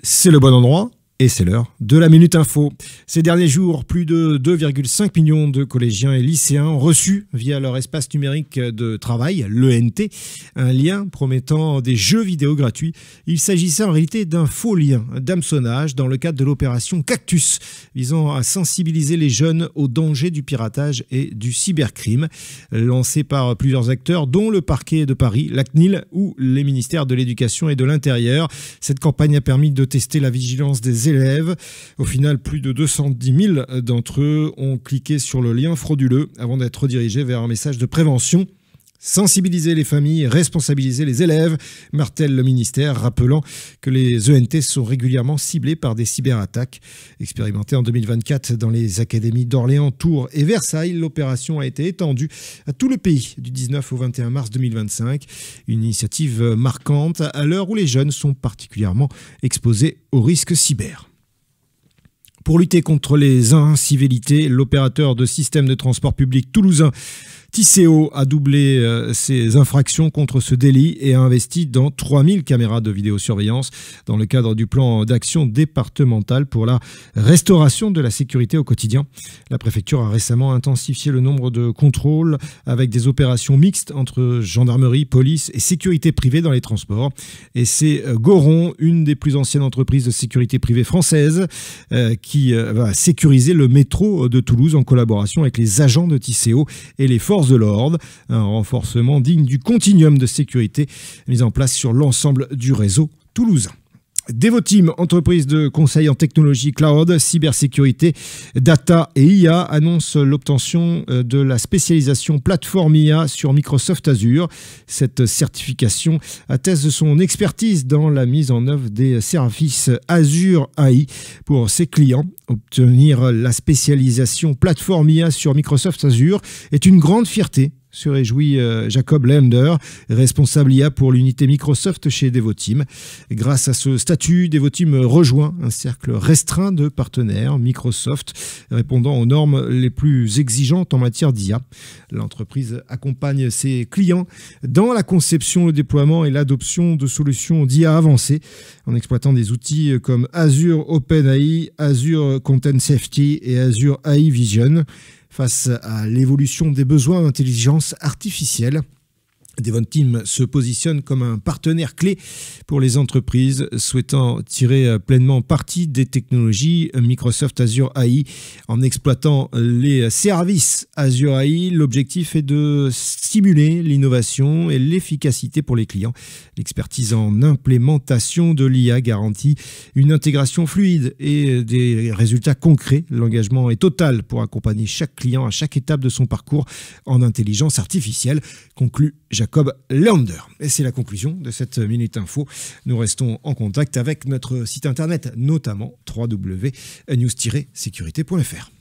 C'est le bon endroit et c'est l'heure de la Minute Info. Ces derniers jours, plus de 2,5 millions de collégiens et lycéens ont reçu via leur espace numérique de travail, l'ENT, un lien promettant des jeux vidéo gratuits. Il s'agissait en réalité d'un faux lien d'hameçonnage dans le cadre de l'opération Cactus, visant à sensibiliser les jeunes aux dangers du piratage et du cybercrime, lancé par plusieurs acteurs, dont le parquet de Paris, la CNIL ou les ministères de l'Éducation et de l'Intérieur. Cette campagne a permis de tester la vigilance des élèves. Au final, plus de 210 000 d'entre eux ont cliqué sur le lien frauduleux avant d'être redirigés vers un message de prévention. Sensibiliser les familles, responsabiliser les élèves, martèle le ministère, rappelant que les ENT sont régulièrement ciblés par des cyberattaques. Expérimentée en 2024 dans les académies d'Orléans, Tours et Versailles, l'opération a été étendue à tout le pays du 19 au 21 mars 2025. Une initiative marquante à l'heure où les jeunes sont particulièrement exposés aux risques cyber. Pour lutter contre les incivilités, l'opérateur de système de transport public toulousain Tisséo a doublé ses infractions contre ce délit et a investi dans 3000 caméras de vidéosurveillance dans le cadre du plan d'action départemental pour la restauration de la sécurité au quotidien. La préfecture a récemment intensifié le nombre de contrôles avec des opérations mixtes entre gendarmerie, police et sécurité privée dans les transports. Et c'est Goron, une des plus anciennes entreprises de sécurité privée française, qui va sécuriser le métro de Toulouse en collaboration avec les agents de Tisséo et les forces de l'ordre, un renforcement digne du continuum de sécurité mis en place sur l'ensemble du réseau toulousain. Devoteam, entreprise de conseil en technologie cloud, cybersécurité, data et IA, annonce l'obtention de la spécialisation plateforme IA sur Microsoft Azure. Cette certification atteste de son expertise dans la mise en œuvre des services Azure AI pour ses clients. Obtenir la spécialisation plateforme IA sur Microsoft Azure est une grande fierté, se réjouit Jacob Lender, responsable IA pour l'unité Microsoft chez Devoteam. Grâce à ce statut, Devoteam rejoint un cercle restreint de partenaires Microsoft répondant aux normes les plus exigeantes en matière d'IA. L'entreprise accompagne ses clients dans la conception, le déploiement et l'adoption de solutions d'IA avancées en exploitant des outils comme Azure OpenAI, Azure Content Safety et Azure AI Vision. Face à l'évolution des besoins d'intelligence artificielle, Devoteam se positionne comme un partenaire clé pour les entreprises souhaitant tirer pleinement parti des technologies Microsoft Azure AI en exploitant les services Azure AI. L'objectif est de stimuler l'innovation et l'efficacité pour les clients. L'expertise en implémentation de l'IA garantit une intégration fluide et des résultats concrets. L'engagement est total pour accompagner chaque client à chaque étape de son parcours en intelligence artificielle, conclut Jacob Lender. Et c'est la conclusion de cette Minute Info. Nous restons en contact avec notre site internet, notamment www.news-sécurité.fr.